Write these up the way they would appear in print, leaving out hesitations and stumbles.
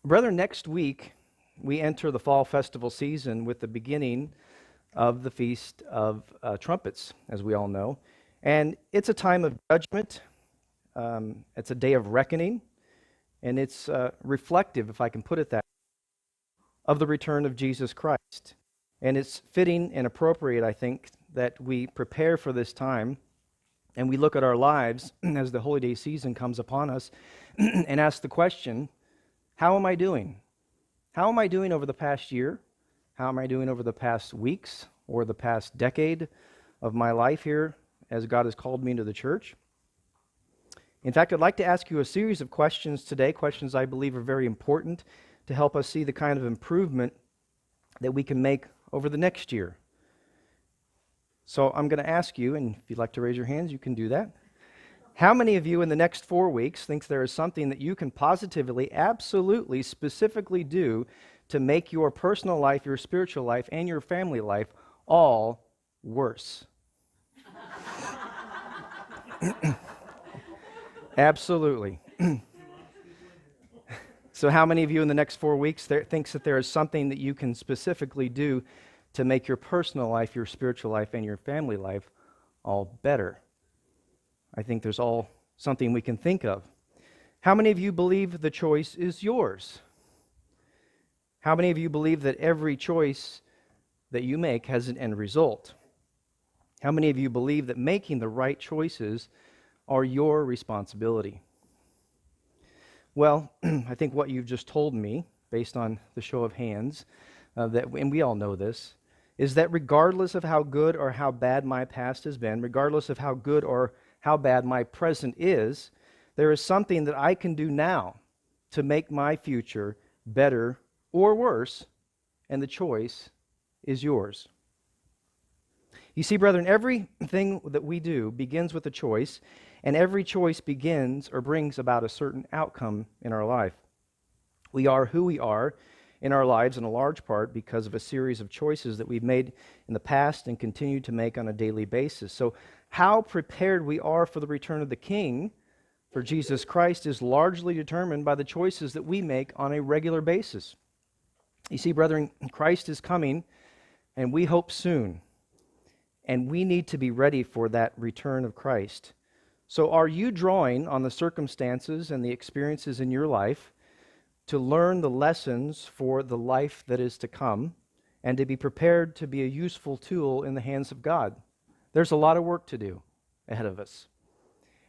Brethren, next week we enter the fall festival season with the beginning of the Feast of Trumpets, as we all know. And it's a time of judgment, it's a day of reckoning, and it's reflective, if I can put it that, of the return of Jesus Christ. And it's fitting and appropriate, I think, that we prepare for this time and we look at our lives as the holy day season comes upon us and ask the question, how am I doing? How am I doing over the past year? How am I doing over the past weeks or the past decade of my life here as God has called me into the church? In fact, I'd like to ask you a series of questions today, questions I believe are very important to help us see the kind of improvement that we can make over the next year. So I'm going to ask you, and if you'd like to raise your hands, you can do that. How many of you in the next 4 weeks thinks there is something that you can positively, absolutely, specifically do to make your personal life, your spiritual life, and your family life all worse? Absolutely. So how many of you in the next 4 weeks thinks that there is something that you can specifically do to make your personal life, your spiritual life, and your family life all better? I think there's all something we can think of. How many of you believe the choice is yours? How many of you believe that every choice that you make has an end result? How many of you believe that making the right choices are your responsibility? Well, I think what you've just told me, based on the show of hands, and we all know this, is that regardless of how good or how bad my past has been, regardless of how good or how bad my present is, there is something that I can do now to make my future better or worse, and the choice is yours. You see, brethren, everything that we do begins with a choice, and every choice begins or brings about a certain outcome in our life. We are who we are in our lives in a large part because of a series of choices that we've made in the past and continue to make on a daily basis. So how prepared we are for the return of the King, for Jesus Christ, is largely determined by the choices that we make on a regular basis. You see, brethren, Christ is coming, and we hope soon. And we need to be ready for that return of Christ. So are you drawing on the circumstances and the experiences in your life to learn the lessons for the life that is to come and to be prepared to be a useful tool in the hands of God? There's a lot of work to do ahead of us.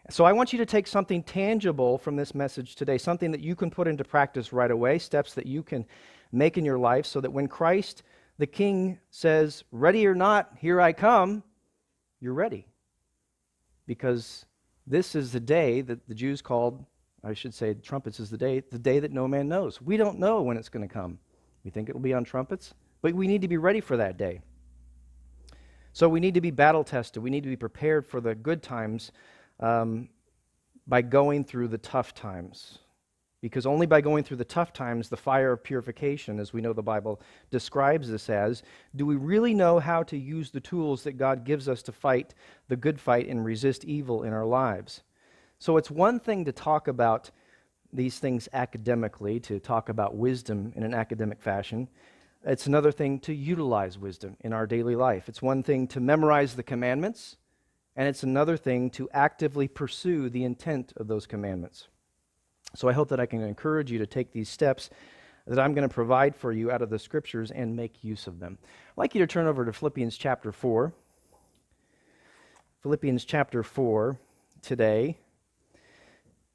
So I want you to take something tangible from this message today, something that you can put into practice right away, steps that you can make in your life so that when Christ the King says, ready or not, here I come, you're ready. Because this is the day that the Jews called, I should say, trumpets is the day that no man knows. We don't know when it's going to come. We think it will be on trumpets, but we need to be ready for that day. So we need to be battle tested. We need to be prepared for the good times by going through the tough times. Because only by going through the tough times, the fire of purification, as we know the Bible describes this as, do we really know how to use the tools that God gives us to fight the good fight and resist evil in our lives. So it's one thing to talk about these things academically, to talk about wisdom in an academic fashion. It's another thing to utilize wisdom in our daily life. It's one thing to memorize the commandments, and it's another thing to actively pursue the intent of those commandments. So I hope that I can encourage you to take these steps that I'm going to provide for you out of the Scriptures and make use of them. I'd like you to turn over to Philippians chapter 4. Philippians chapter 4 today.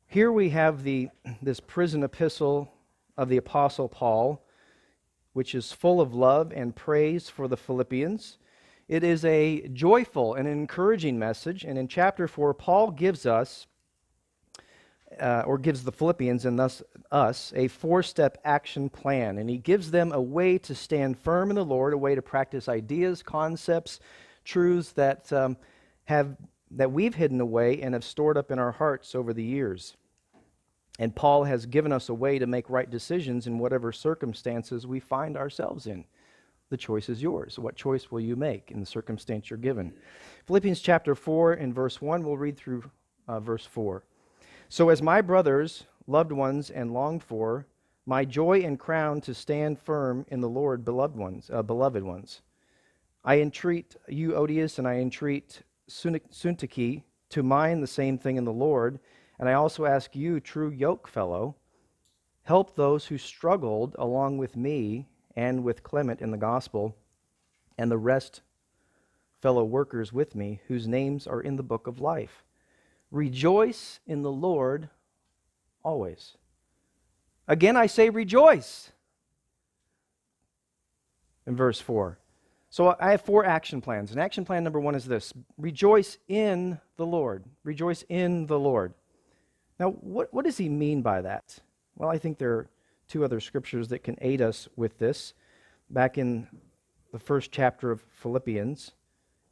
Here we have this prison epistle of the Apostle Paul, which is full of love and praise for the Philippians. It is a joyful and encouraging message, and in chapter 4, Paul gives us gives the Philippians and thus us a 4-step action plan. And he gives them a way to stand firm in the Lord, a way to practice ideas, concepts, truths that we've hidden away and have stored up in our hearts over the years. And Paul has given us a way to make right decisions in whatever circumstances we find ourselves in. The choice is yours. What choice will you make in the circumstance you're given? Philippians chapter 4 and verse 1, we'll read through verse 4. So as my brothers, loved ones, and longed for, my joy and crown to stand firm in the Lord, beloved ones. I entreat you, Odious, and I entreat Syntyche to mind the same thing in the Lord, and I also ask you, true yokefellow, help those who struggled along with me and with Clement in the gospel, and the rest fellow workers with me, whose names are in the book of life. Rejoice in the Lord always. Again, I say rejoice. In verse 4. So I have 4 action plans. And action plan number 1 is this: rejoice in the Lord. Rejoice in the Lord. Now, what does he mean by that? Well, I think there are 2 other scriptures that can aid us with this. Back in the first chapter of Philippians,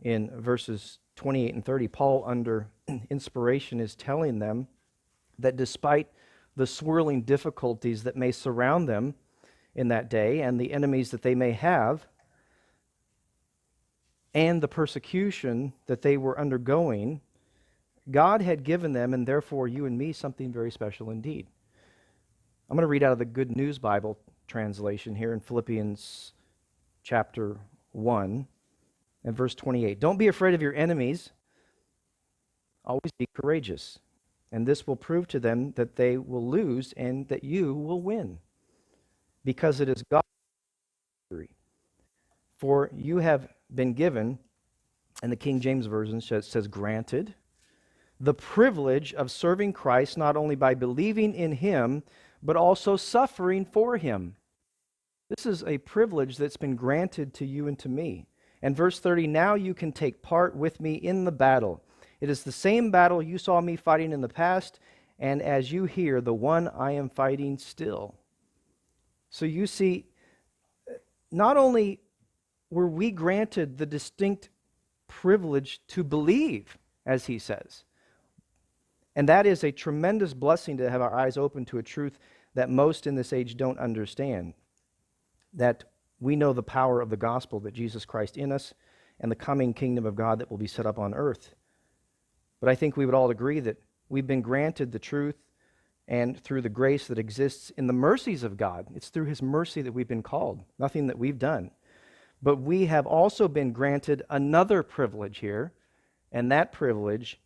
in verses 28 and 30, Paul, under inspiration, is telling them that despite the swirling difficulties that may surround them in that day and the enemies that they may have and the persecution that they were undergoing, God had given them, and therefore you and me, something very special indeed. I'm going to read out of the Good News Bible translation here in Philippians chapter 1 and verse 28. Don't be afraid of your enemies. Always be courageous. And this will prove to them that they will lose and that you will win, because it is God's victory. For you have been given, and the King James Version says granted, the privilege of serving Christ not only by believing in him, but also suffering for him. This is a privilege that's been granted to you and to me. And verse 30, now you can take part with me in the battle. It is the same battle you saw me fighting in the past, and as you hear, the one I am fighting still. So you see, not only were we granted the distinct privilege to believe, as he says, and that is a tremendous blessing to have our eyes open to a truth that most in this age don't understand, that we know the power of the gospel, that Jesus Christ in us, and the coming kingdom of God that will be set up on earth. But I think we would all agree that we've been granted the truth, and through the grace that exists in the mercies of God. It's through his mercy that we've been called, nothing that we've done. But we have also been granted another privilege here, and that privilege,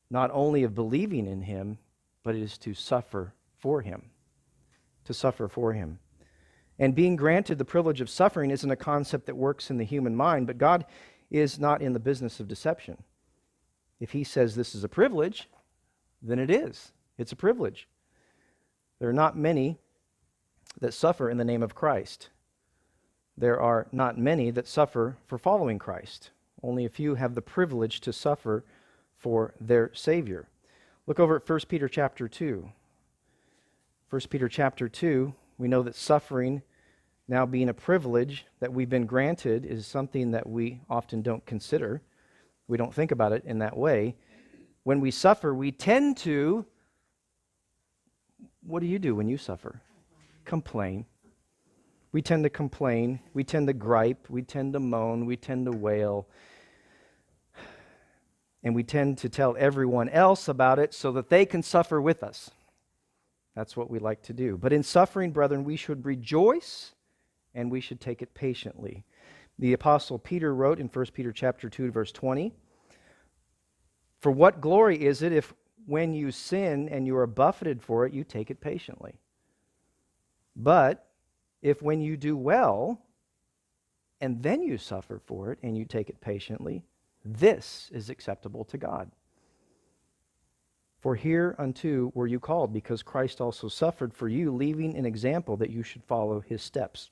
not only of believing in him, but it is to suffer for him. To suffer for him. And being granted the privilege of suffering isn't a concept that works in the human mind, but God is not in the business of deception. If he says this is a privilege, then it is. It's a privilege. There are not many that suffer in the name of Christ. There are not many that suffer for following Christ. Only a few have the privilege to suffer for their Savior. Look over at 1 Peter chapter 2. 1 Peter chapter 2, we know that suffering, now being a privilege that we've been granted, is something that we often don't consider. We don't think about it in that way. When we suffer, we tend to, what do you do when you suffer? Complain. We tend to complain. We tend to gripe. We tend to moan. We tend to wail. And we tend to tell everyone else about it so that they can suffer with us. That's what we like to do. But in suffering, brethren, we should rejoice and we should take it patiently. The Apostle Peter wrote in 1 Peter chapter 2, verse 20, for what glory is it if when you sin and you are buffeted for it, you take it patiently? But if when you do well and then you suffer for it and you take it patiently, this is acceptable to God. For hereunto were you called, because Christ also suffered for you, leaving an example that you should follow his steps.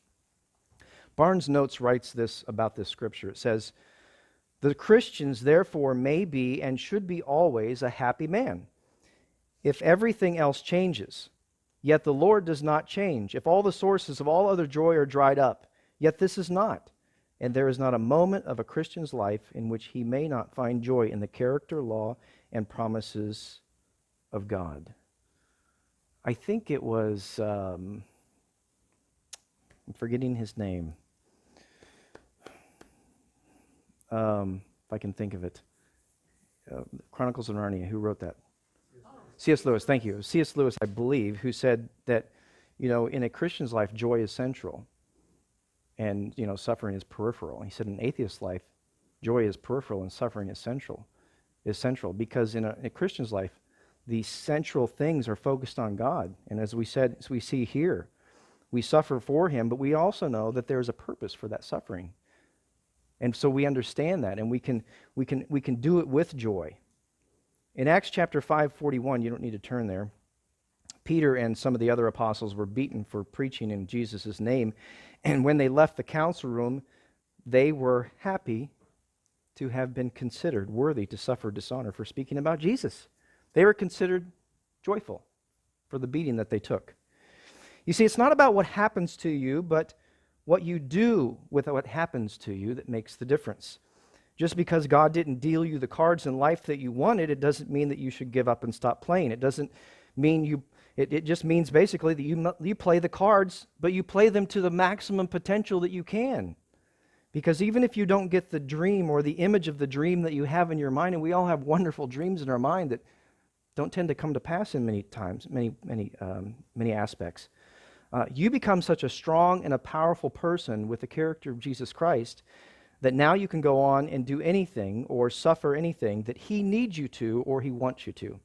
Barnes Notes writes this about this scripture. It says, the Christians therefore may be and should be always a happy man, if everything else changes. Yet the Lord does not change. If all the sources of all other joy are dried up, yet this is not. And there is not a moment of a Christian's life in which he may not find joy in the character, law, and promises of God. I think it was, I'm forgetting his name. If I can think of it. Chronicles of Narnia, who wrote that? C.S. Lewis, thank you. C.S. Lewis, I believe, who said that, in a Christian's life, joy is central, and, suffering is peripheral. He said in an atheist's life, joy is peripheral and suffering is central, because in a Christian's life, the central things are focused on God. And as we said, as we see here, we suffer for him, but we also know that there's a purpose for that suffering. And so we understand that, and we can do it with joy. In Acts chapter 5:41, you don't need to turn there, Peter and some of the other apostles were beaten for preaching in Jesus' name. And when they left the council room, they were happy to have been considered worthy to suffer dishonor for speaking about Jesus. They were considered joyful for the beating that they took. You see, it's not about what happens to you, but what you do with what happens to you that makes the difference. Just because God didn't deal you the cards in life that you wanted, it doesn't mean that you should give up and stop playing. It doesn't mean it just means basically that you play the cards, but you play them to the maximum potential that you can. Because even if you don't get the dream or the image of the dream that you have in your mind, and we all have wonderful dreams in our mind that don't tend to come to pass in many aspects, you become such a strong and a powerful person with the character of Jesus Christ that now you can go on and do anything or suffer anything that he needs you to or he wants you to.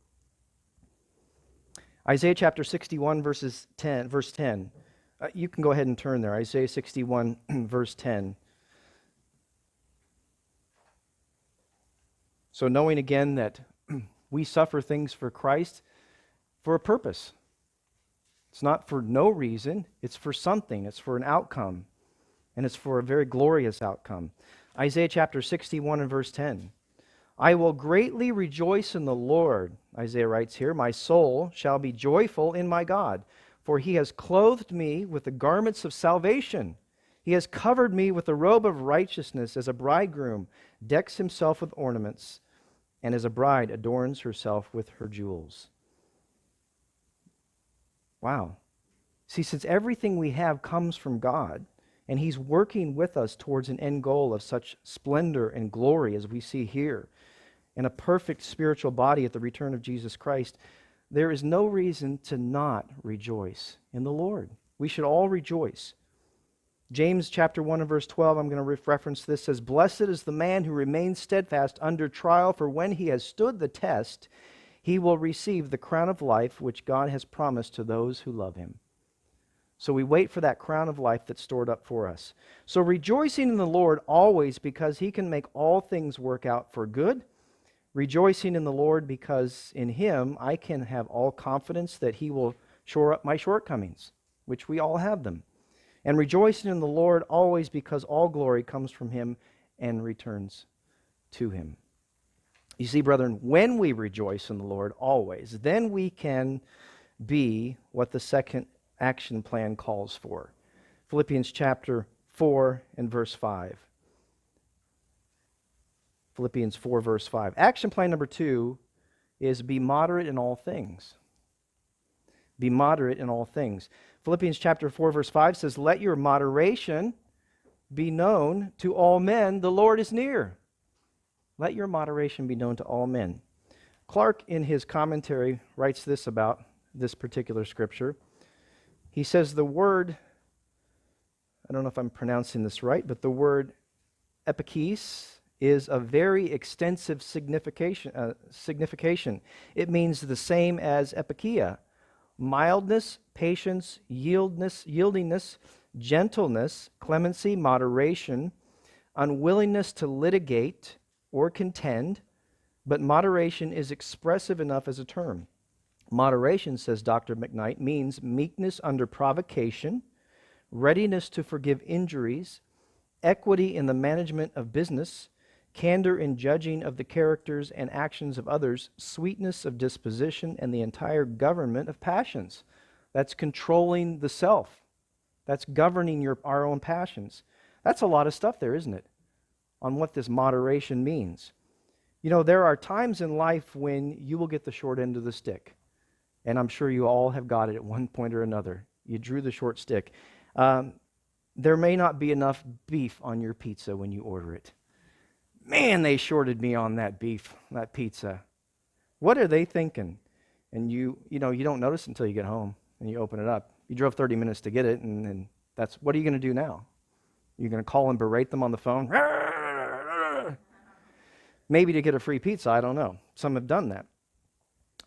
Isaiah chapter 61, verse 10. You can go ahead and turn there. Isaiah 61, verse 10. So knowing again that we suffer things for Christ for a purpose. It's not for no reason. It's for something. It's for an outcome. And it's for a very glorious outcome. Isaiah chapter 61 and verse 10. I will greatly rejoice in the Lord, Isaiah writes here. My soul shall be joyful in my God, for he has clothed me with the garments of salvation. He has covered me with the robe of righteousness, as a bridegroom decks himself with ornaments, and as a bride adorns herself with her jewels. Wow. See, since everything we have comes from God, and he's working with us towards an end goal of such splendor and glory as we see here, and a perfect spiritual body at the return of Jesus Christ, there is no reason to not rejoice in the Lord. We should all rejoice. James chapter 1 and verse 12, I'm going to reference this, says, Blessed is the man who remains steadfast under trial, for when he has stood the test, he will receive the crown of life which God has promised to those who love him. So we wait for that crown of life that's stored up for us. So rejoicing in the Lord always, because he can make all things work out for good. Rejoicing in the Lord because in him I can have all confidence that he will shore up my shortcomings, which we all have them. And rejoicing in the Lord always because all glory comes from him and returns to him. You see, brethren, when we rejoice in the Lord always, then we can be what the second action plan calls for. Philippians chapter 4 and verse 5. Philippians 4 verse 5. Action plan number 2 is be moderate in all things. Be moderate in all things. Philippians chapter 4 verse 5 says, Let your moderation be known to all men. The Lord is near. Let your moderation be known to all men. Clark, in his commentary, writes this about this particular scripture. He says the word, I don't know if I'm pronouncing this right, but the word epikes is a very extensive signification. It means the same as epikia: mildness, patience, yieldingness, gentleness, clemency, moderation, unwillingness to litigate or contend, but moderation is expressive enough as a term. Moderation, says Dr. McKnight, means meekness under provocation, readiness to forgive injuries, equity in the management of business, candor in judging of the characters and actions of others, sweetness of disposition, and the entire government of passions. That's controlling the self. That's governing our own passions. That's a lot of stuff there, isn't it? On what this moderation means. You know, there are times in life when you will get the short end of the stick. And I'm sure you all have got it at one point or another. You drew the short stick. There may not be enough beef on your pizza when you order it. Man, they shorted me on that beef, that pizza. What are they thinking? And you don't notice until you get home and you open it up. You drove 30 minutes to get it, and what are you going to do now? You're going to call and berate them on the phone? Maybe to get a free pizza, I don't know. Some have done that.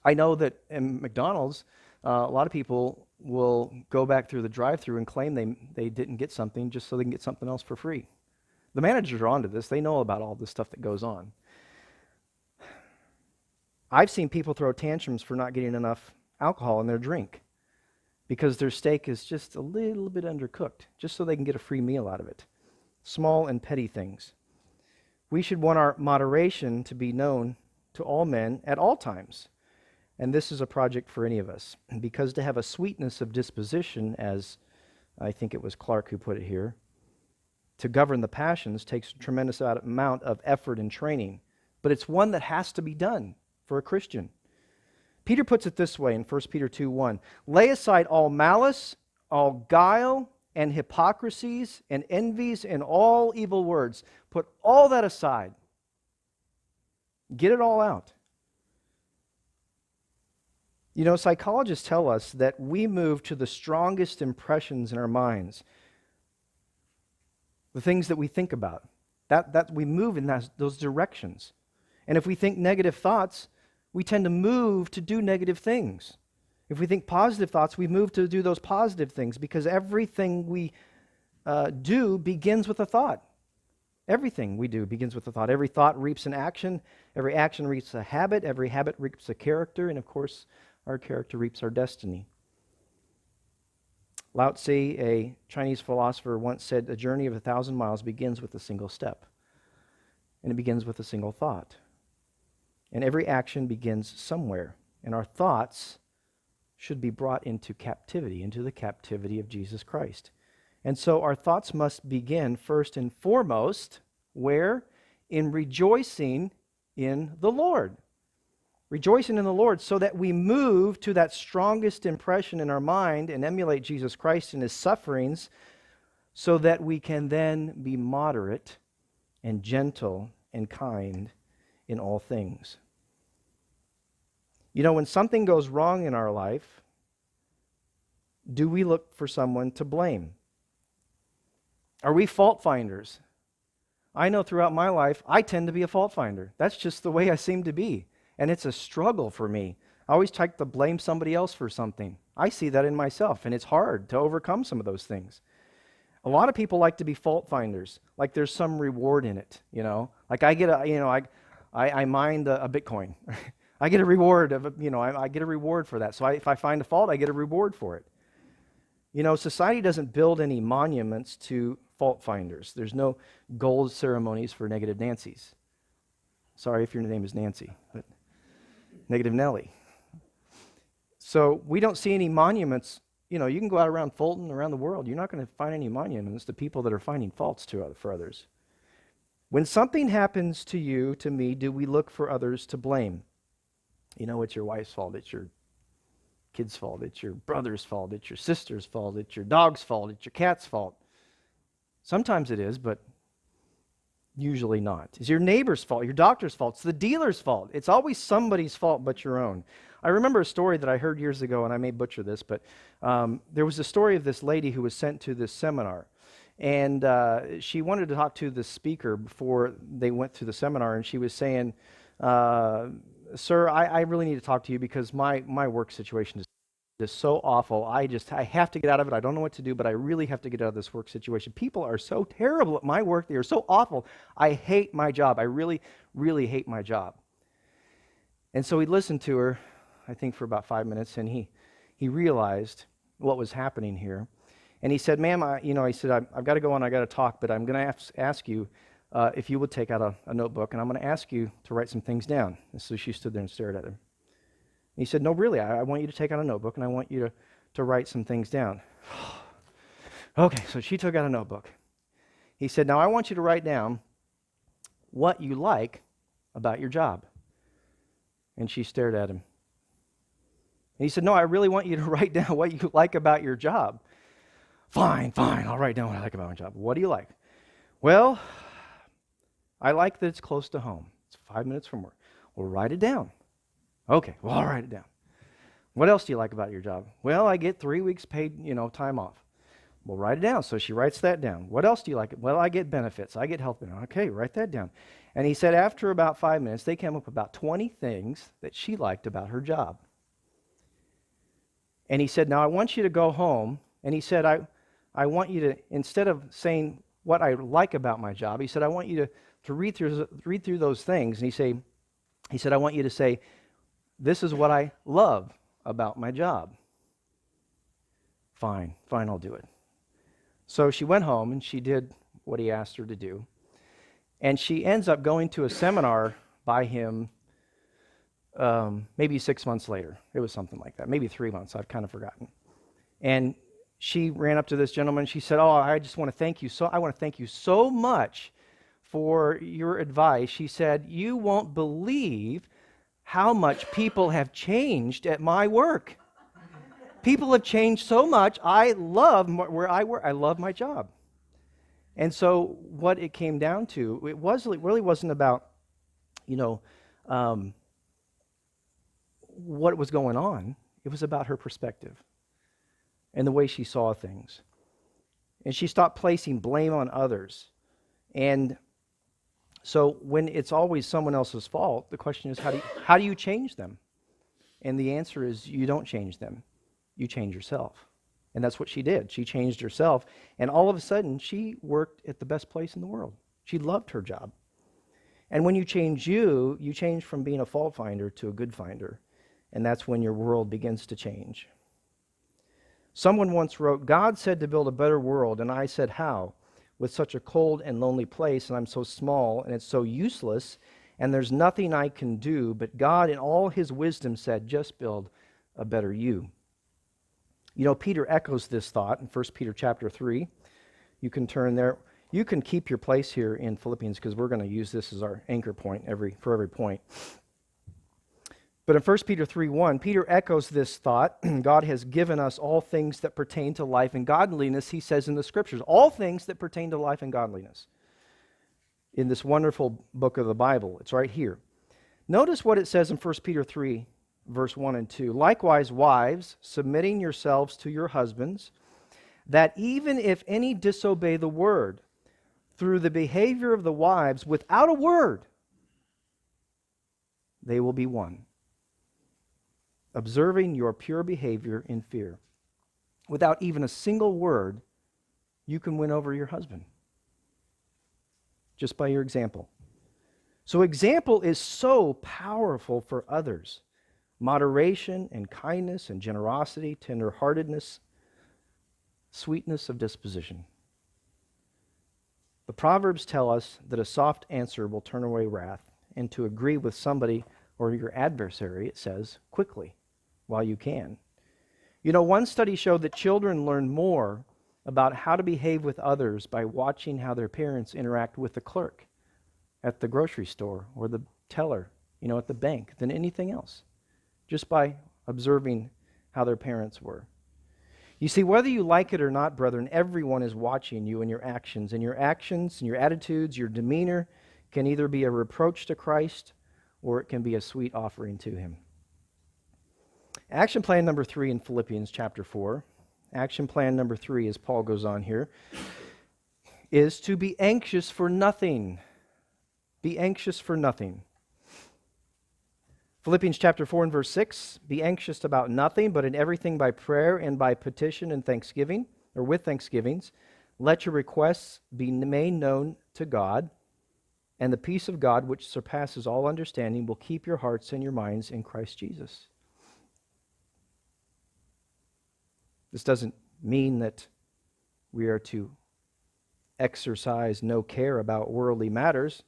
I know that in McDonald's, a lot of people will go back through the drive-thru and claim they didn't get something just so they can get something else for free. The managers are onto this. They know about all this stuff that goes on. I've seen people throw tantrums for not getting enough alcohol in their drink because their steak is just a little bit undercooked, just so they can get a free meal out of it. Small and petty things. We should want our moderation to be known to all men at all times. And this is a project for any of us, because to have a sweetness of disposition, as I think it was Clark who put it here, to govern the passions takes a tremendous amount of effort and training, but it's one that has to be done for a Christian. Peter puts it this way in 1 Peter 2:1, lay aside all malice, all guile, and hypocrisies, and envies, and all evil words. Put all that aside. Get it all out. You know, psychologists tell us that we move to the strongest impressions in our minds, the things that we think about. That we move in those directions. And if we think negative thoughts, we tend to move to do negative things. If we think positive thoughts, we move to do those positive things, because everything we do begins with a thought. Everything we do begins with a thought. Every thought reaps an action. Every action reaps a habit. Every habit reaps a character. And of course, our character reaps our destiny. Lao Tzu, a Chinese philosopher, once said, a journey of 1,000 miles begins with a single step. And it begins with a single thought. And every action begins somewhere. And our thoughts should be brought into captivity, into the captivity of Jesus Christ. And so our thoughts must begin first and foremost, where? In rejoicing in the Lord. Rejoicing in the Lord, so that we move to that strongest impression in our mind and emulate Jesus Christ in his sufferings, so that we can then be moderate and gentle and kind in all things. You know, when something goes wrong in our life, do we look for someone to blame? Are we fault finders? I know throughout my life, I tend to be a fault finder. That's just the way I seem to be. And it's a struggle for me. I always try to blame somebody else for something. I see that in myself, and it's hard to overcome some of those things. A lot of people like to be fault finders, like there's some reward in it, you know. Like I get I mined a Bitcoin. I get a reward I get a reward for that. So if I find a fault, I get a reward for it. You know, society doesn't build any monuments to fault finders. There's no gold ceremonies for negative Nancys. Sorry if your name is Nancy, but negative Nellie. So we don't see any monuments. You know, you can go out around Fulton, around the world. You're not going to find any monuments to people that are finding faults for others. When something happens to you, to me, do we look for others to blame? You know, it's your wife's fault. It's your kid's fault. It's your brother's fault. It's your sister's fault. It's your dog's fault. It's your cat's fault. Sometimes it is, but usually not. It's your neighbor's fault, your doctor's fault, it's the dealer's fault. It's always somebody's fault but your own. I remember a story that I heard years ago, and I may butcher this, but there was a story of this lady who was sent to this seminar. And she wanted to talk to the speaker before they went to the seminar, and she was saying, sir, I really need to talk to you because my work situation is so awful. I have to get out of it. I don't know what to do, but I really have to get out of this work situation. People are so terrible at my work. They are so awful. I hate my job. I really, really hate my job. And so he listened to her, I think for about 5 minutes, and he realized what was happening here. And he said, ma'am, he said, I've got to go on, I got to talk, but I'm going to ask you if you would take out a notebook, and I'm going to ask you to write some things down. And so she stood there and stared at him. He said, no, really, I want you to take out a notebook, and I want you to write some things down. Okay, so she took out a notebook. He said, now I want you to write down what you like about your job. And she stared at him. And he said, no, I really want you to write down what you like about your job. Fine, I'll write down what I like about my job. What do you like? Well, I like that it's close to home. It's 5 minutes from work. Well, write it down. Okay, well, I'll write it down. What else do you like about your job? Well, I get 3 weeks paid, time off. Well, write it down. So she writes that down. What else do you like? Well, I get benefits. I get health benefits. Okay, write that down. And he said after about 5 minutes, they came up with about 20 things that she liked about her job. And he said, now I want you to go home. And he said, I want you to, instead of saying what I like about my job, he said, I want you to read through those things. And he said, I want you to say, this is what I love about my job. Fine, I'll do it. So she went home and she did what he asked her to do. And she ends up going to a seminar by him maybe 6 months later. It was something like that, maybe 3 months. I've kind of forgotten. And she ran up to this gentleman. She said, oh, I just want to thank you. I want to thank you so much for your advice. She said, you won't believe how much people have changed at my work. People have changed so much. I love where I work. I love my job. And so what it came down to, it really wasn't about, what was going on. It was about her perspective and the way she saw things. And she stopped placing blame on others. And so when it's always someone else's fault, the question is, how do you change them? And the answer is, you don't change them. You change yourself. And that's what she did. She changed herself. And all of a sudden, she worked at the best place in the world. She loved her job. And when you change you change from being a fault finder to a good finder. And that's when your world begins to change. Someone once wrote, God said to build a better world, and I said, how? With such a cold and lonely place, and I'm so small, and it's so useless, and there's nothing I can do, but God in all his wisdom said, just build a better you. Peter echoes this thought in 1 Peter chapter 3. You can turn there. You can keep your place here in Philippians because we're going to use this as our anchor point for every point. But in 1 Peter 3:1, Peter echoes this thought. God has given us all things that pertain to life and godliness, he says in the Scriptures. All things that pertain to life and godliness. In this wonderful book of the Bible. It's right here. Notice what it says in 1 Peter 3, verse 1 and 2. Likewise, wives, submitting yourselves to your husbands, that even if any disobey the word, through the behavior of the wives, without a word, they will be won. Observing your pure behavior in fear. Without even a single word, you can win over your husband. Just by your example. So example is so powerful for others. Moderation and kindness and generosity, tenderheartedness, sweetness of disposition. The Proverbs tell us that a soft answer will turn away wrath, and to agree with somebody or your adversary, it says, quickly, while you can. One study showed that children learn more about how to behave with others by watching how their parents interact with the clerk at the grocery store or the teller, at the bank than anything else, just by observing how their parents were. You see, whether you like it or not, brethren, everyone is watching you and your actions. And your actions and your attitudes, your demeanor can either be a reproach to Christ or it can be a sweet offering to him. Action plan number 3 in Philippians chapter 4. Action plan number 3, as Paul goes on here, is to be anxious for nothing. Be anxious for nothing. Philippians chapter 4 and verse 6, be anxious about nothing, but in everything by prayer and by petition and thanksgiving, or with thanksgivings, let your requests be made known to God, and the peace of God, which surpasses all understanding, will keep your hearts and your minds in Christ Jesus. This doesn't mean that we are to exercise no care about worldly matters,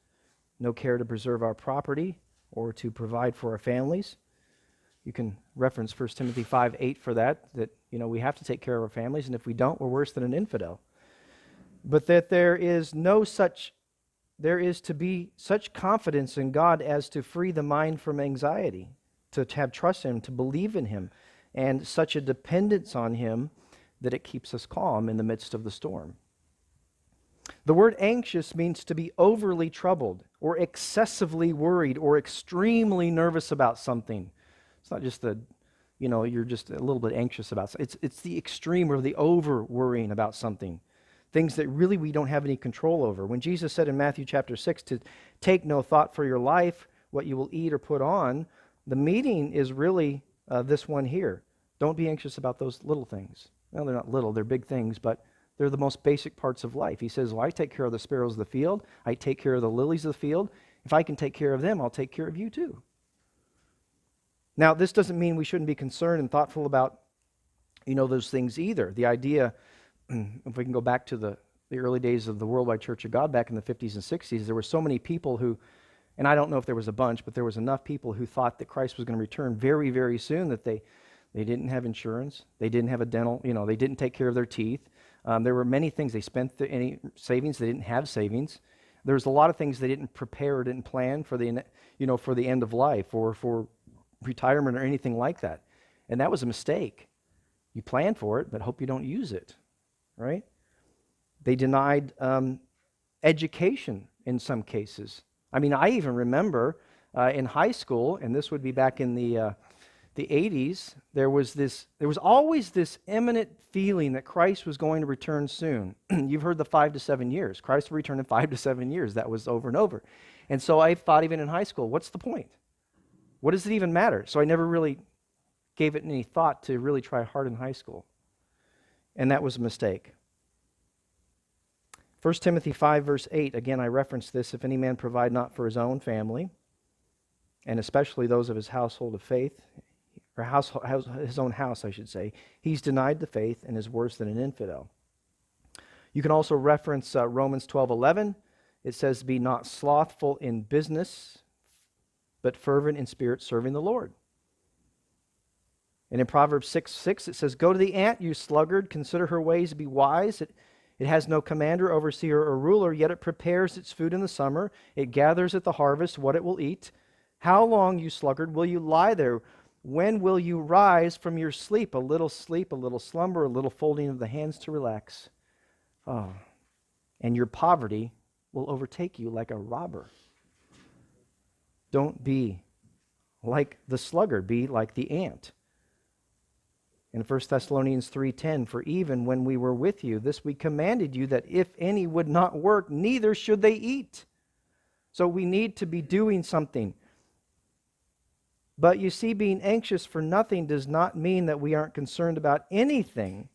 no care to preserve our property, or to provide for our families. You can reference 1 Timothy 5:8 for that we have to take care of our families, and if we don't, we're worse than an infidel. But that there is to be such confidence in God as to free the mind from anxiety, to have trust in him, to believe in him, and such a dependence on him that it keeps us calm in the midst of the storm. The word anxious means to be overly troubled or excessively worried or extremely nervous about something. It's not just the you're just a little bit anxious about. It's the extreme or the over worrying about something, things that really we don't have any control over. When Jesus said in Matthew chapter 6 to take no thought for your life, what you will eat or put on, the meaning is really this one here. Don't be anxious about those little things. Well, they're not little, they're big things, but they're the most basic parts of life. He says, well, I take care of the sparrows of the field. I take care of the lilies of the field. If I can take care of them, I'll take care of you too. Now, this doesn't mean we shouldn't be concerned and thoughtful about, those things either. The idea, if we can go back to the early days of the Worldwide Church of God back in the 50s and 60s, there were so many people who, and I don't know if there was a bunch, but there was enough people who thought that Christ was going to return very, very soon, that they didn't have insurance, they didn't have a dental, they didn't take care of their teeth. There were many things. They spent any savings, they didn't have savings. There was a lot of things they didn't prepare or didn't plan for the end of life or for retirement or anything like that. And that was a mistake. You plan for it, but hope you don't use it, right? They denied education in some cases. I mean, I even remember in high school, and this would be back in the 80s, there was always this imminent feeling that Christ was going to return soon. You've heard the 5 to 7 years. Christ will return in 5 to 7 years. That was over and over. And so I thought even in high school, what's the point? What does it even matter? So I never really gave it any thought to really try hard in high school. And that was a mistake. 1 Timothy 5, verse 8, again, I referenced this, if any man provide not for his own family, and especially those of his household of faith, or his own house, I should say, he's denied the faith and is worse than an infidel. You can also reference Romans 12:11. It says, be not slothful in business, but fervent in spirit, serving the Lord. And in Proverbs 6:6, it says, go to the ant, you sluggard, consider her ways to be wise. It has no commander, overseer, or ruler, yet it prepares its food in the summer. It gathers at the harvest what it will eat. How long, you sluggard, will you lie there? When will you rise from your sleep? A little slumber, a little folding of the hands to relax. Oh, and your poverty will overtake you like a robber. Don't be like the sluggard, be like the ant. In 1 Thessalonians 3:10, for even when we were with you, this we commanded you, that if any would not work, neither should they eat. So we need to be doing something. But you see, being anxious for nothing does not mean that we aren't concerned about anything.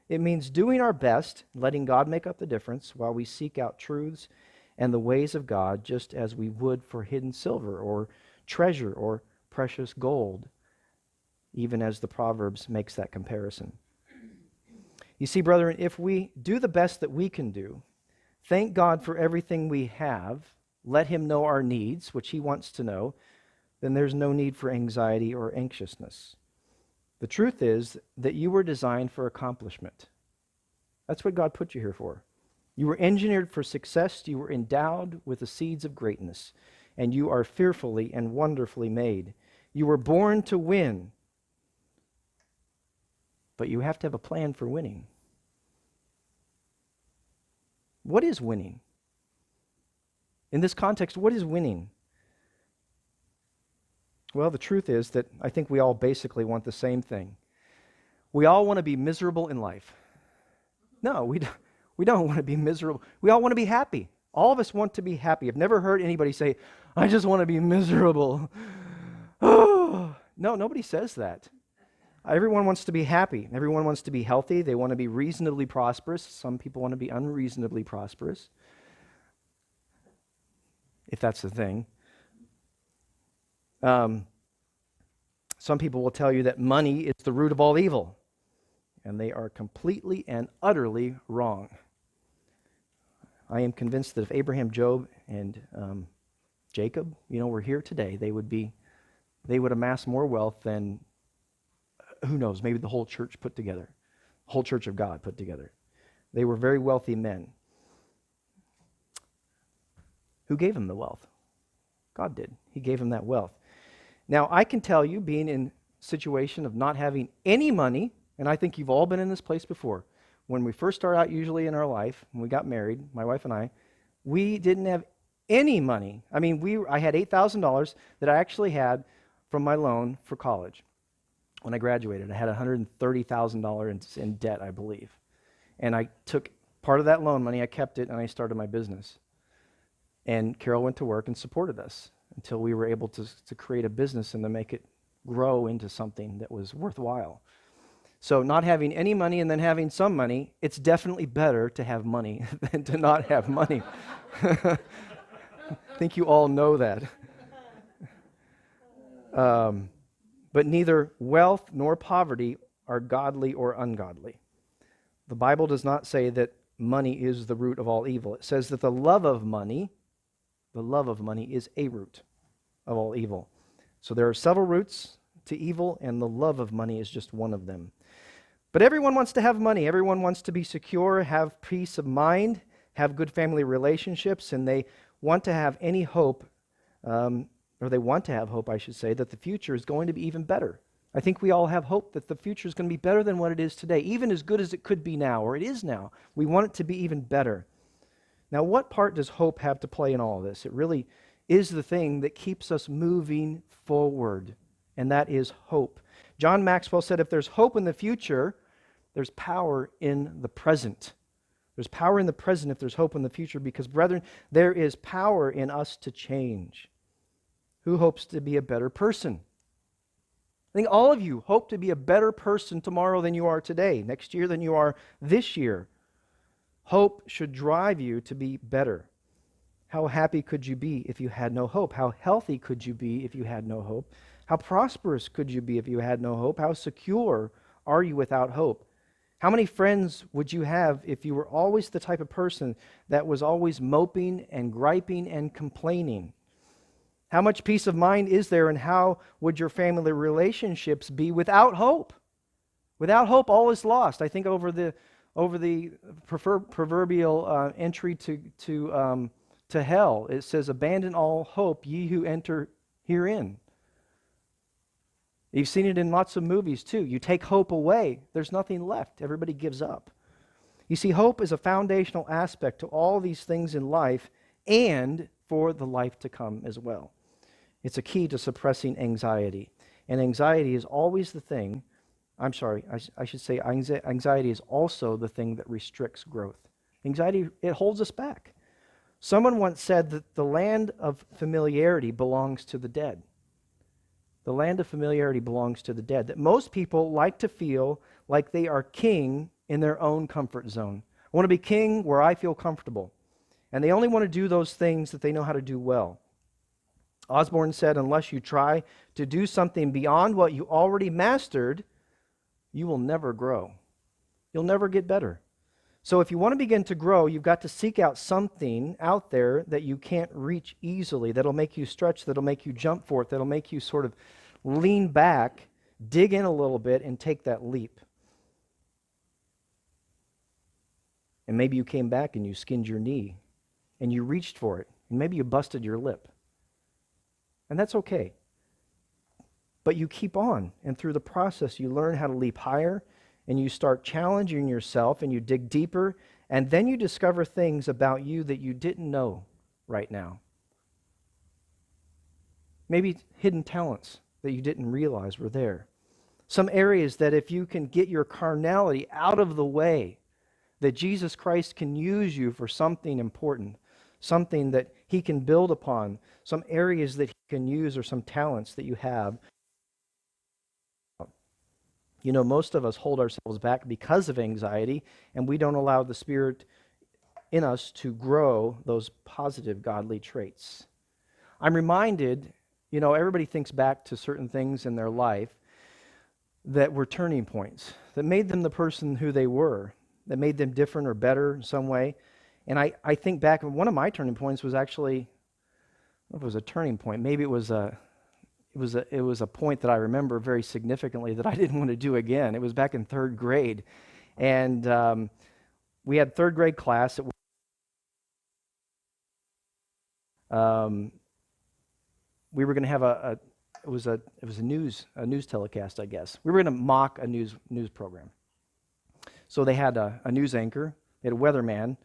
It means doing our best, letting God make up the difference while we seek out truths and the ways of God, just as we would for hidden silver or treasure or precious gold, even as the Proverbs makes that comparison. You see, brethren, if we do the best that we can do, thank God for everything we have, let him know our needs, which he wants to know, then there's no need for anxiety or anxiousness. The truth is that you were designed for accomplishment. That's what God put you here for. You were engineered for success. You were endowed with the seeds of greatness, and you are fearfully and wonderfully made. You were born to win, but you have to have a plan for winning. What is winning? In this context, what is winning? Well, the truth is that I think we all basically want the same thing. We all want to be miserable in life. No, we don't want to be miserable. We all want to be happy. All of us want to be happy. I've never heard anybody say, I just want to be miserable. Oh. No, nobody says that. Everyone wants to be happy. Everyone wants to be healthy. They want to be reasonably prosperous. Some people want to be unreasonably prosperous, if that's the thing. Some people will tell you that money is the root of all evil, and they are completely and utterly wrong. I am convinced that if Abraham, Job, and Jacob, were here today, they would amass more wealth than, who knows, maybe the whole church put together, the whole church of God put together. They were very wealthy men. Who gave them the wealth? God did. He gave them that wealth. Now, I can tell you, being in a situation of not having any money, and I think you've all been in this place before, when we first start out usually in our life, when we got married, my wife and I, we didn't have any money. I mean, I had $8,000 that I actually had from my loan for college. when I graduated. I had $130,000 in debt, I believe. And I took part of that loan money, I kept it, and I started my business. And Carol went to work and supported us until we were able to create a business and to make it grow into something that was worthwhile. So not having any money and then having some money, it's definitely better to have money than to not have money. I think you all know that. But neither wealth nor poverty are godly or ungodly. The Bible does not say that money is the root of all evil. It says that the love of money is a root of all evil. So there are several roots to evil, and the love of money is just one of them. But everyone wants to have money. Everyone wants to be secure, have peace of mind, have good family relationships, and they want to have any hope, or they want to have hope, I should say, that the future is going to be even better. I think we all have hope that the future is going to be better than what it is today, even as good as it could be now, or it is now. We want it to be even better. Now, what part does hope have to play in all of this? It really is the thing that keeps us moving forward, and that is hope. John Maxwell said, if there's hope in the future, there's power in the present. There's power in the present if there's hope in the future, because, brethren, there is power in us to change. Who hopes to be a better person? I think all of you hope to be a better person tomorrow than you are today, next year than you are this year. Hope should drive you to be better. How happy could you be if you had no hope? How healthy could you be if you had no hope? How prosperous could you be if you had no hope? How secure are you without hope? How many friends would you have if you were always the type of person that was always moping and griping and complaining? How much peace of mind is there, and how would your family relationships be without hope? Without hope, all is lost. I think over the proverbial entry to hell, it says, "Abandon all hope, ye who enter herein." You've seen it in lots of movies too. You take hope away, there's nothing left. Everybody gives up. You see, hope is a foundational aspect to all these things in life and for the life to come as well. It's a key to suppressing anxiety. And anxiety is always the thing, I should say anxiety is also the thing that restricts growth. Anxiety, it holds us back. Someone once said that the land of familiarity belongs to the dead. The land of familiarity belongs to the dead. That most people like to feel like they are king in their own comfort zone. I want to be king where I feel comfortable. And they only want to do those things that they know how to do well. Osborne said, unless you try to do something beyond what you already mastered, you will never grow. You'll never get better. So if you want to begin to grow, you've got to seek out something out there that you can't reach easily, that'll make you stretch, that'll make you jump for it, that'll make you sort of lean back, dig in a little bit, and take that leap. And maybe you came back and you skinned your knee, and you reached for it, and maybe you busted your lip. And that's okay. But you keep on, and through the process, you learn how to leap higher, and you start challenging yourself, and you dig deeper, and then you discover things about you that you didn't know right now. Maybe hidden talents that you didn't realize were there. Some areas that if you can get your carnality out of the way, that Jesus Christ can use you for something important, something that he can build upon, some areas that he can use, or some talents that you have. You know, most of us hold ourselves back because of anxiety, and we don't allow the Spirit in us to grow those positive godly traits. I'm reminded, you know, everybody thinks back to certain things in their life that were turning points, that made them the person who they were, that made them different or better in some way. And I think back, one of my turning points was actually, I don't know if it was a turning point, maybe it was a point that I remember very significantly that I didn't want to do again. It was back in third grade. And we had third grade class. We were going to have it was a news telecast, I guess. We were going to mock a news program. So they had a news anchor, they had a weatherman,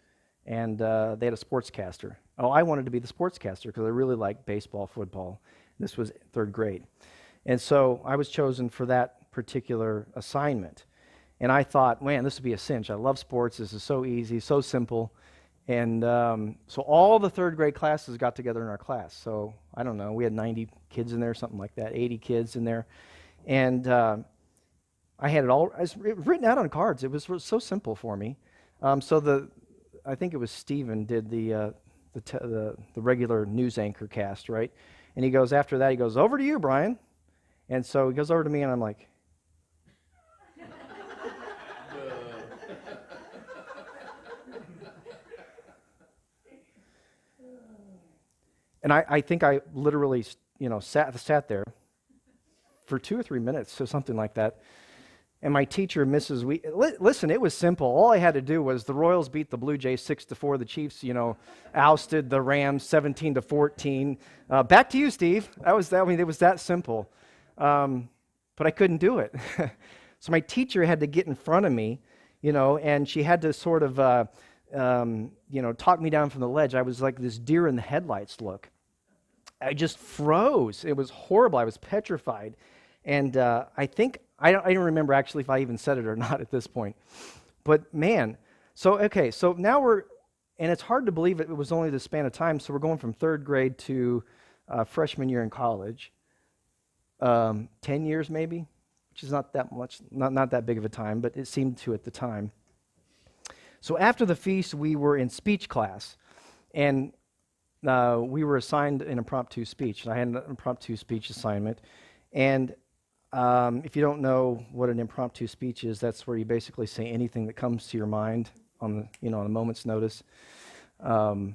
and they had a sportscaster. Oh, I wanted to be the sportscaster because I really liked baseball, football. This was third grade. And so I was chosen for that particular assignment. And I thought, man, this would be a cinch. I love sports. This is so easy, so simple. And so all the third grade classes got together in our class. So I don't know, we had 90 kids in there, something like that, 80 kids in there. And I had it all written out on cards. It was so simple for me. I think it was Stephen did the regular news anchor cast, right? And he goes, after that, he goes, over to you, Brian. And so he goes over to me, and I'm like, and I think I literally, sat there for 2 or 3 minutes or something like that. And my teacher, Mrs. Listen, it was simple. All I had to do was the Royals beat the Blue Jays 6-4. The Chiefs, ousted the Rams 17-14. Back to you, Steve. It was that simple. But I couldn't do it. So my teacher had to get in front of me, and she had to sort of, talk me down from the ledge. I was like this deer in the headlights look. I just froze. It was horrible. I was petrified. And I don't remember actually if I even said it or not at this point. But man, so now and it's hard to believe it was only the span of time. So we're going from third grade to freshman year in college. 10 years maybe, which is not that much, not that big of a time, but it seemed to at the time. So after the feast, we were in speech class, and we were assigned an impromptu speech. I had an impromptu speech assignment, and if you don't know what an impromptu speech is, that's where you basically say anything that comes to your mind on a moment's notice. So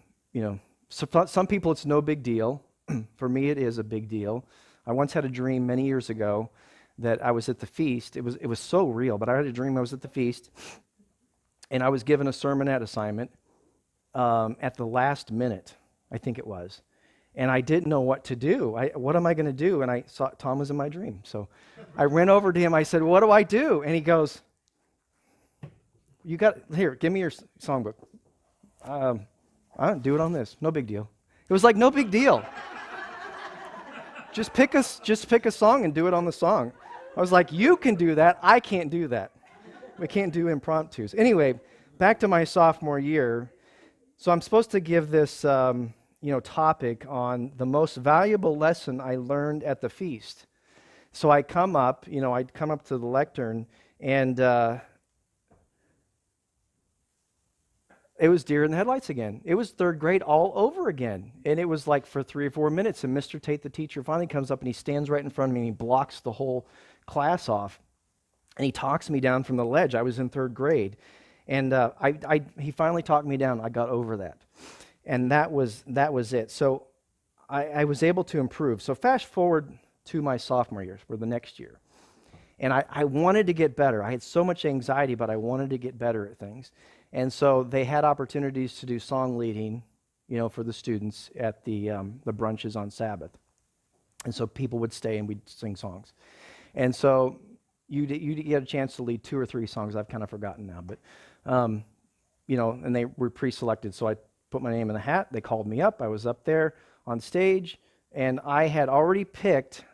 some people it's no big deal. For me, it is a big deal. I once had a dream many years ago that I was at the feast. It was so real, but I had a dream I was at the feast, and I was given a sermonette assignment at the last minute, I think it was. And I didn't know what to do. What am I going to do? And I saw Tom was in my dream. So I ran over to him. I said, what do I do? And he goes, here, give me your songbook. I don't do it on this. No big deal. It was like, no big deal. Just pick a song and do it on the song. I was like, you can do that. I can't do that. We can't do impromptus. Anyway, back to my sophomore year. So I'm supposed to give this topic on the most valuable lesson I learned at the feast. So I come up, I'd come up to the lectern, and it was deer in the headlights again. It was third grade all over again. And it was like for 3 or 4 minutes, and Mr. Tate, the teacher, finally comes up and he stands right in front of me and he blocks the whole class off. And he talks me down from the ledge. I was in third grade. And he finally talked me down. I got over that. And that was it. So I was able to improve. So fast forward to my sophomore year, for the next year. And I wanted to get better. I had so much anxiety, but I wanted to get better at things. And so they had opportunities to do song leading, for the students at the brunches on Sabbath. And so people would stay and we'd sing songs. And so you get a chance to lead 2 or 3 songs. I've kind of forgotten now, but and they were pre-selected. So I put my name in the hat. They called me up. I was up there on stage, and I had already picked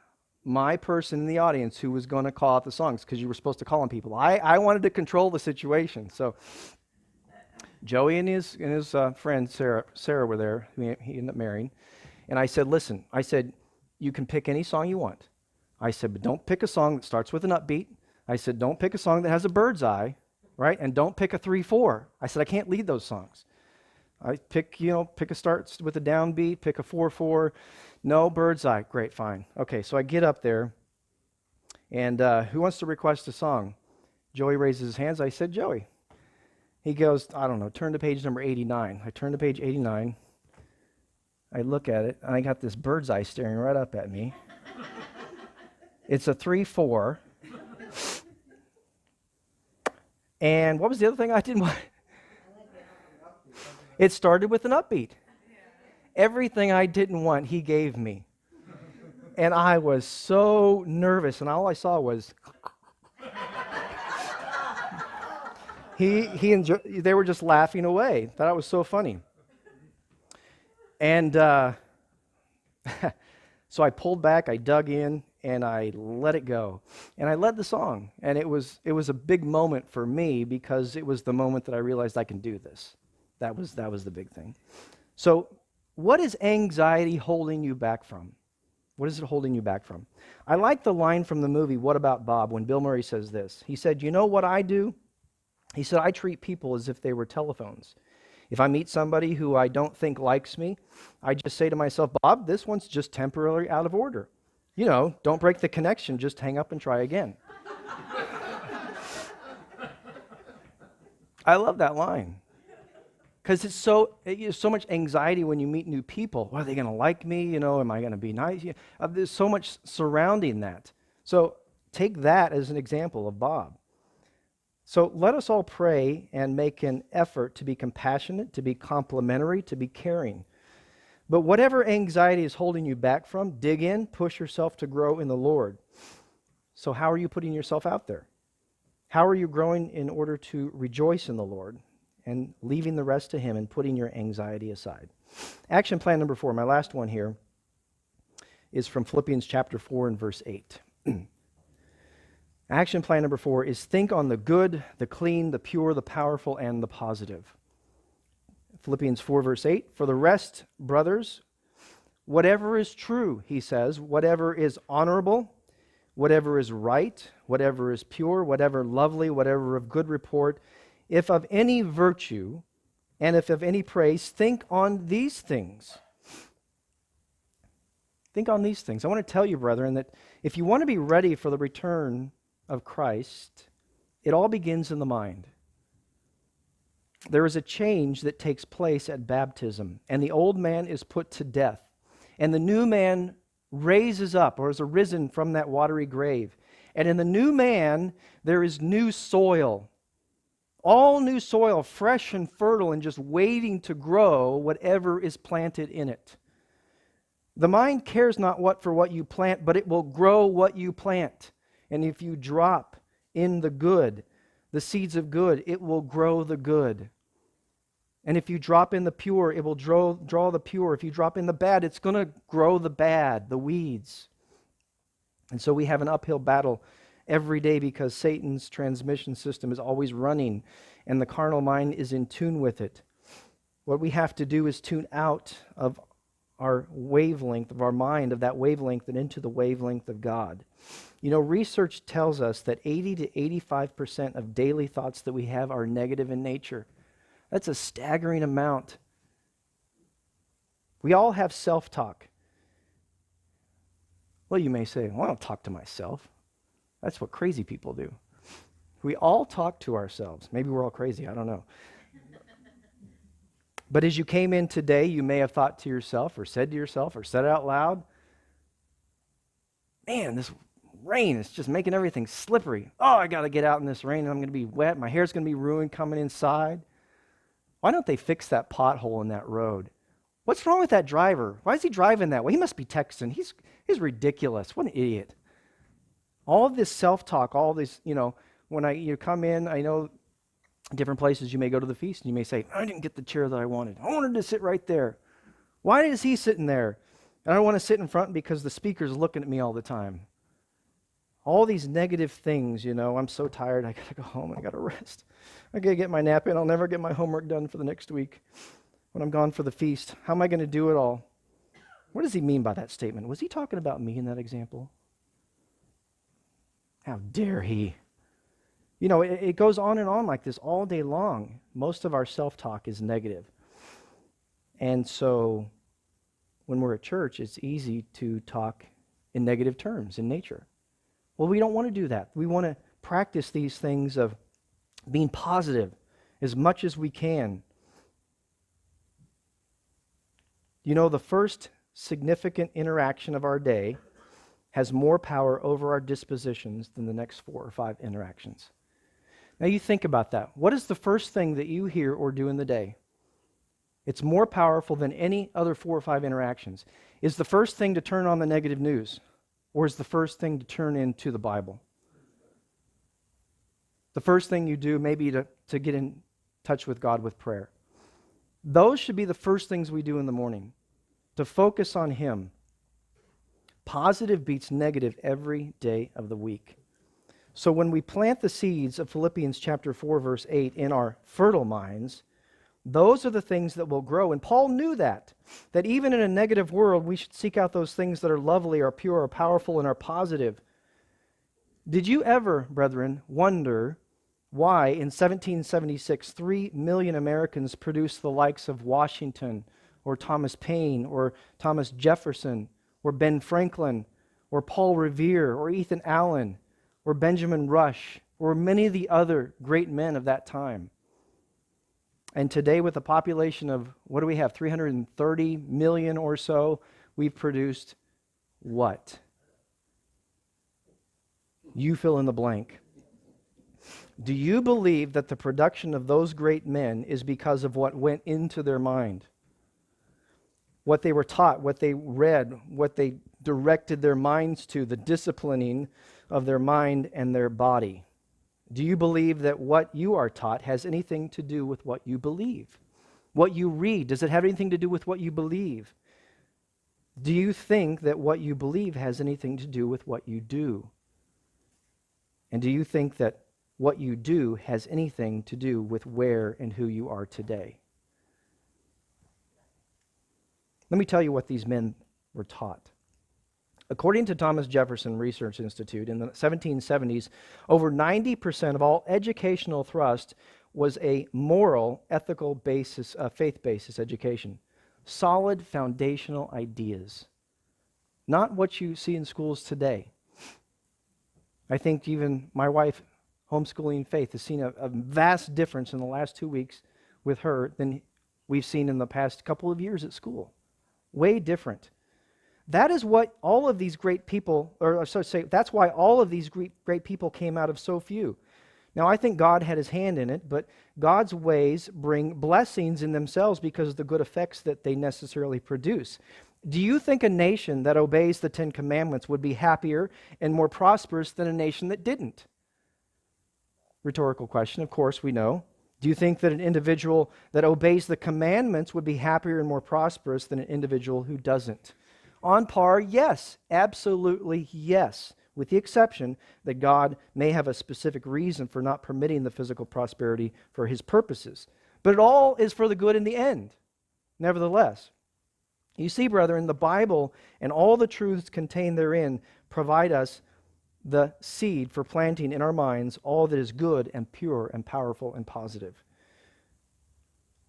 my person in the audience who was going to call out the songs, because you were supposed to call on people. I wanted to control the situation. So Joey and his friend Sarah were there, who he ended up marrying. And I said, listen, you can pick any song you want. I said, but don't pick a song that starts with an upbeat. I said, don't pick a song that has a bird's eye, right? And don't pick a 3/4. I said, I can't lead those songs. I pick a start with a downbeat, pick a 4/4. No, bird's eye. Great, fine. Okay, so I get up there, and who wants to request a song? Joey raises his hands. I said, Joey. He goes, I don't know, turn to page number 89. I turn to page 89. I look at it, and I got this bird's eye staring right up at me. It's a 3/4. And what was the other thing I didn't want? It started with an upbeat. Everything I didn't want, he gave me. And I was so nervous, and all I saw was they were just laughing away. Thought it was so funny. And so I pulled back, I dug in, and I let it go. And I led the song, and it was a big moment for me because it was the moment that I realized I can do this. That was the big thing. So, what is anxiety holding you back from? What is it holding you back from? I like the line from the movie What About Bob when Bill Murray says this. He said, "You know what I do?" He said, "I treat people as if they were telephones. If I meet somebody who I don't think likes me, I just say to myself, Bob, this one's just temporarily out of order. You know, don't break the connection, just hang up and try again." I love that line. Because it's so much anxiety when you meet new people. Well, are they going to like me? You know, am I going to be nice? There's so much surrounding that. So take that as an example of Bob. So let us all pray and make an effort to be compassionate, to be complimentary, to be caring. But whatever anxiety is holding you back from, dig in, push yourself to grow in the Lord. So how are you putting yourself out there? How are you growing in order to rejoice in the Lord and leaving the rest to Him and putting your anxiety aside? Action plan number 4, my last one here, is from Philippians chapter 4 and verse 8. Action plan number 4 is think on the good, the clean, the pure, the powerful, and the positive. Philippians 4 verse 8, "For the rest, brothers, whatever is true," he says, "whatever is honorable, whatever is right, whatever is pure, whatever lovely, whatever of good report, if of any virtue, and if of any praise, think on these things." Think on these things. I want to tell you, brethren, that if you want to be ready for the return of Christ, it all begins in the mind. There is a change that takes place at baptism, and the old man is put to death, and the new man raises up, or is arisen from that watery grave. And in the new man, there is new soil. All new soil, fresh and fertile, and just waiting to grow whatever is planted in it. The mind cares not what you plant, but it will grow what you plant. And if you drop in the good, the seeds of good, it will grow the good. And if you drop in the pure, it will draw the pure. If you drop in the bad, it's going to grow the bad, the weeds. And so we have an uphill battle every day because Satan's transmission system is always running and the carnal mind is in tune with it. What we have to do is tune out of our wavelength, of our mind, of that wavelength, and into the wavelength of God. You know, research tells us that 80 to 85% of daily thoughts that we have are negative in nature. That's a staggering amount. We all have self-talk. Well, you may say, well, I don't talk to myself. That's what crazy people do. We all talk to ourselves. Maybe we're all crazy, I don't know. But as you came in today, you may have thought to yourself or said it out loud, man, this rain is just making everything slippery. Oh, I got to get out in this rain. I'm going to be wet. My hair's going to be ruined coming inside. Why don't they fix that pothole in that road? What's wrong with that driver? Why is he driving that way? He must be texting. He's ridiculous. What an idiot. All of this self-talk, all this, when you come in, I know different places you may go to the feast and you may say, I didn't get the chair that I wanted. I wanted to sit right there. Why is he sitting there? And I want to sit in front because the speaker's looking at me all the time. All these negative things, I'm so tired, I got to go home, I got to rest. I got to get my nap in. I'll never get my homework done for the next week when I'm gone for the feast. How am I going to do it all? What does he mean by that statement? Was he talking about me in that example? How dare he? It goes on and on like this all day long. Most of our self-talk is negative. And so when we're at church, it's easy to talk in negative terms in nature. Well, we don't want to do that. We want to practice these things of being positive as much as we can. The first significant interaction of our day has more power over our dispositions than the next 4 or 5 interactions. Now you think about that. What is the first thing that you hear or do in the day? It's more powerful than any other 4 or 5 interactions. Is the first thing to turn on the negative news? Or is the first thing to turn into the Bible? The first thing you do may be to get in touch with God with prayer. Those should be the first things we do in the morning, to focus on Him. Positive beats negative every day of the week. So when we plant the seeds of Philippians chapter 4, verse 8 in our fertile minds, those are the things that will grow. And Paul knew that even in a negative world, we should seek out those things that are lovely, are pure, are powerful, and are positive. Did you ever, brethren, wonder why in 1776 3 million Americans produced the likes of Washington or Thomas Paine or Thomas Jefferson or Ben Franklin or Paul Revere or Ethan Allen or Benjamin Rush or many of the other great men of that time? And today, with a population of, what do we have, 330 million or so, we've produced what? You fill in the blank. Do you believe that the production of those great men is because of what went into their mind? What they were taught, what they read, what they directed their minds to, the disciplining of their mind and their body? Do you believe that what you are taught has anything to do with what you believe? What you read, does it have anything to do with what you believe? Do you think that what you believe has anything to do with what you do? And do you think that what you do has anything to do with where and who you are today? Let me tell you what these men were taught. According to Thomas Jefferson Research Institute, in the 1770s, over 90% of all educational thrust was a moral, ethical basis, faith basis education. Solid foundational ideas. Not what you see in schools today. I think even my wife, homeschooling Faith, has seen a vast difference in the last 2 weeks with her than we've seen in the past couple of years at school. Way different. That is what all of these great people, or so to say, that's why all of these great people came out of so few. Now, I think God had his hand in it, but God's ways bring blessings in themselves because of the good effects that they necessarily produce. Do you think a nation that obeys the Ten Commandments would be happier and more prosperous than a nation that didn't? Rhetorical question, of course, we know. Do you think that an individual that obeys the commandments would be happier and more prosperous than an individual who doesn't? On par, yes. Absolutely yes. With the exception that God may have a specific reason for not permitting the physical prosperity for his purposes. But it all is for the good in the end, nevertheless. You see, brethren, the Bible and all the truths contained therein provide us the seed for planting in our minds all that is good and pure and powerful and positive.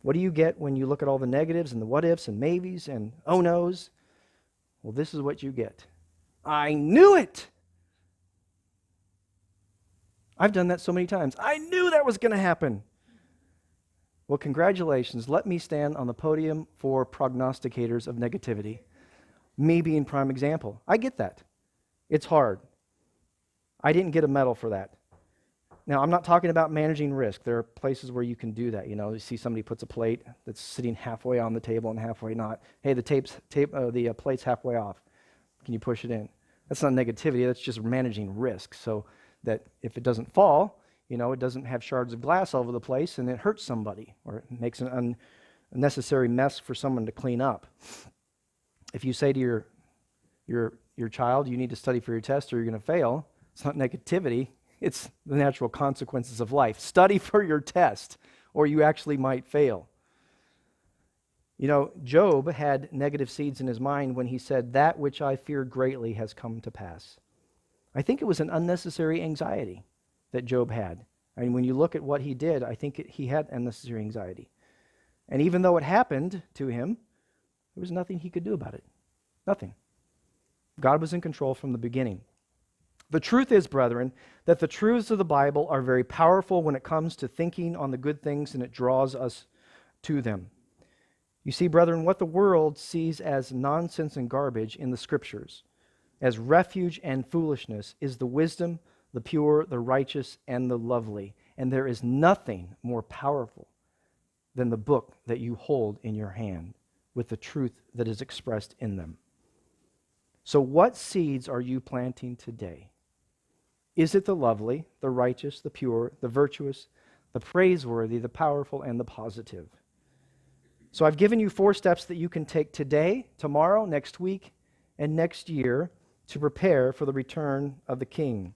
What do you get when you look at all the negatives and the what-ifs and maybes and oh-nos? Well, this is what you get. I knew it! I've done that so many times. I knew that was going to happen. Well, congratulations. Let me stand on the podium for prognosticators of negativity. Me being prime example. I get that. It's hard. I didn't get a medal for that. Now, I'm not talking about managing risk. There are places where you can do that. You know, you see somebody puts a plate that's sitting halfway on the table and halfway not. Hey, the plate's halfway off. Can you push it in? That's not negativity. That's just managing risk so that if it doesn't fall, you know, it doesn't have shards of glass all over the place and it hurts somebody or it makes an unnecessary mess for someone to clean up. If you say to your child, you need to study for your test or you're going to fail, it's not negativity. It's the natural consequences of life. Study for your test, or you actually might fail. You know, Job had negative seeds in his mind when he said, "That which I feared greatly has come to pass." I think it was an unnecessary anxiety that Job had. I mean, when you look at what he did, I think he had unnecessary anxiety. And even though it happened to him, there was nothing he could do about it. Nothing. God was in control from the beginning. The truth is, brethren, that the truths of the Bible are very powerful when it comes to thinking on the good things, and it draws us to them. You see, brethren, what the world sees as nonsense and garbage in the Scriptures, as refuge and foolishness, is the wisdom, the pure, the righteous, and the lovely. And there is nothing more powerful than the book that you hold in your hand with the truth that is expressed in them. So what seeds are you planting today? Is it the lovely, the righteous, the pure, the virtuous, the praiseworthy, the powerful, and the positive? So I've given you 4 steps that you can take today, tomorrow, next week, and next year to prepare for the return of the King.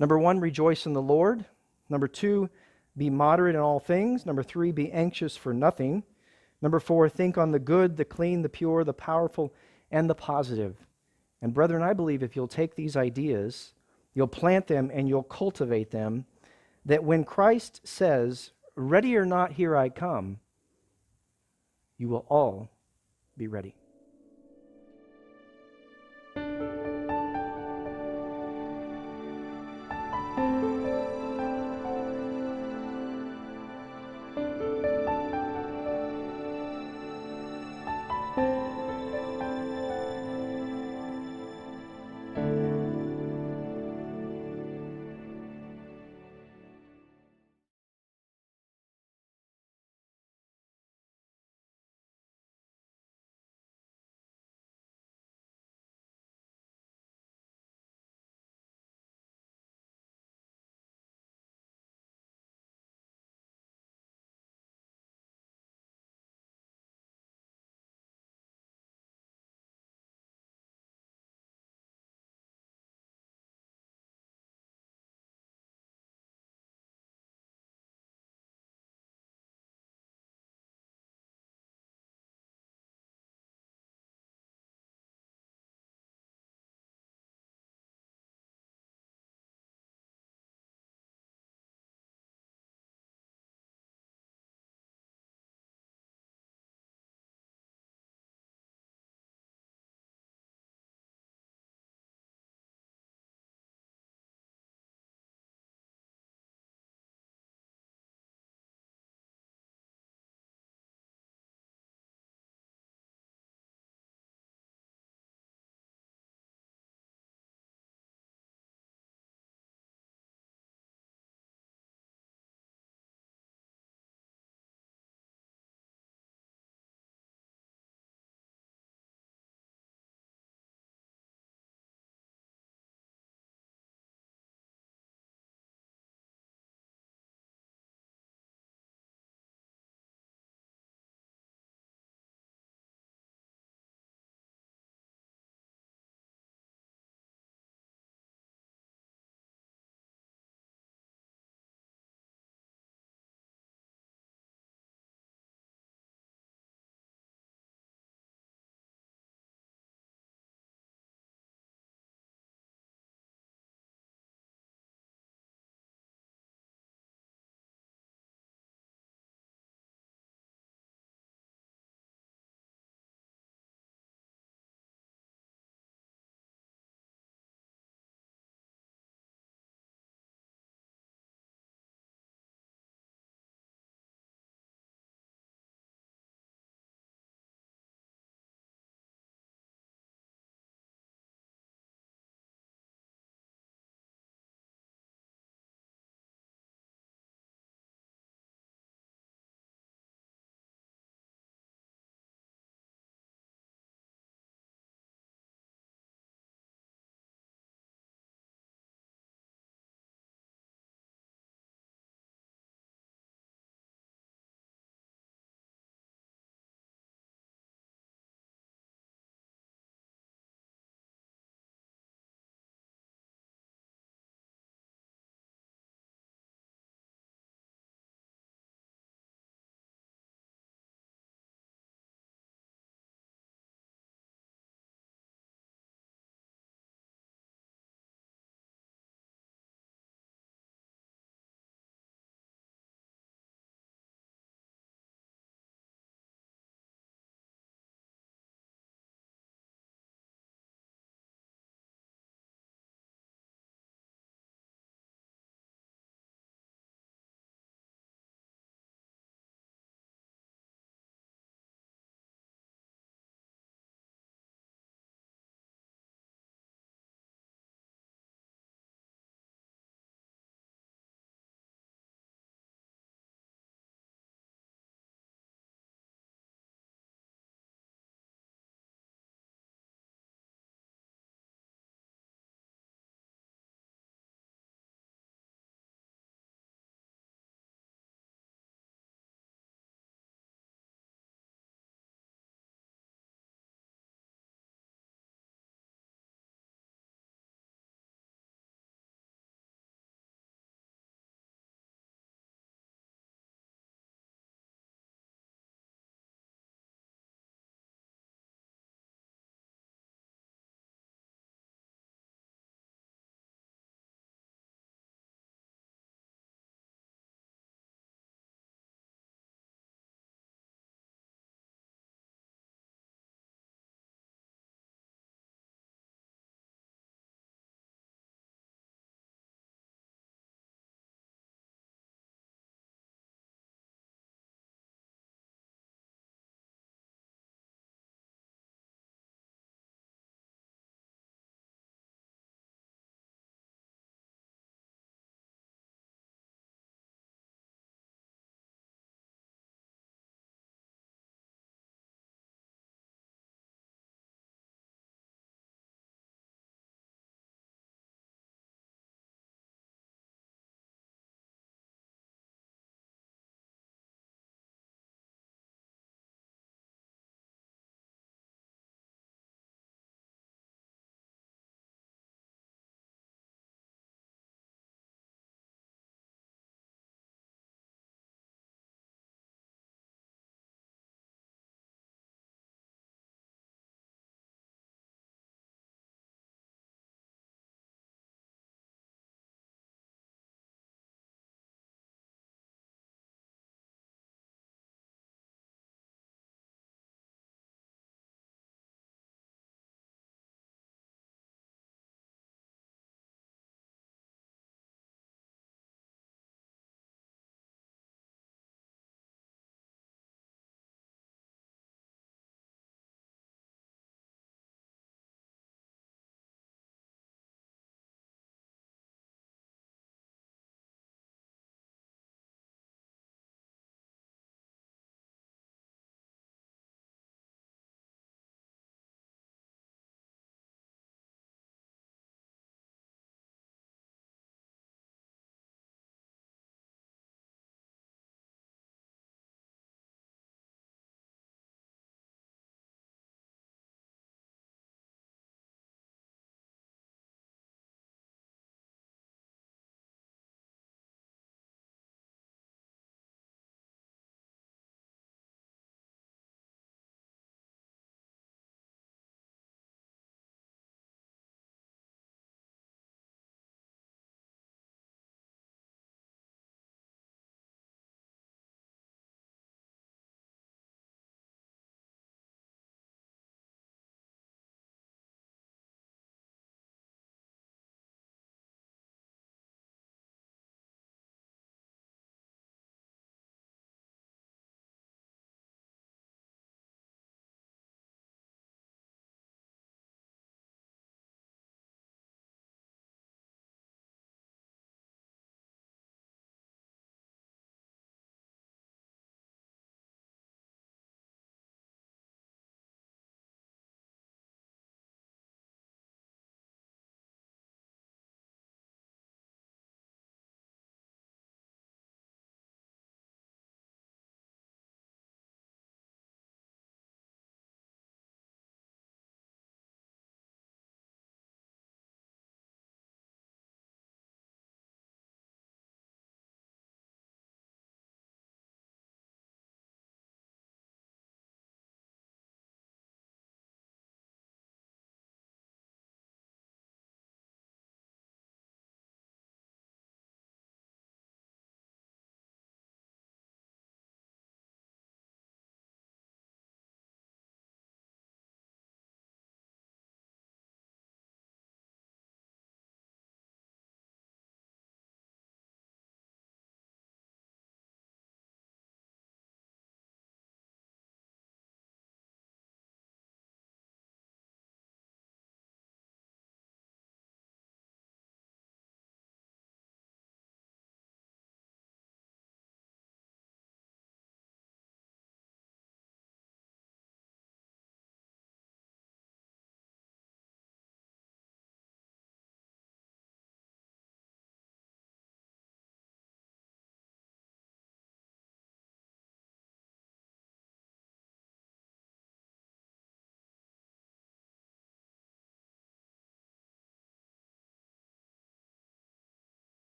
Number 1, rejoice in the Lord. Number 2, be moderate in all things. Number 3, be anxious for nothing. Number 4, think on the good, the clean, the pure, the powerful, and the positive. And brethren, I believe if you'll take these ideas, you'll plant them and you'll cultivate them, that when Christ says, ready or not, here I come, you will all be ready.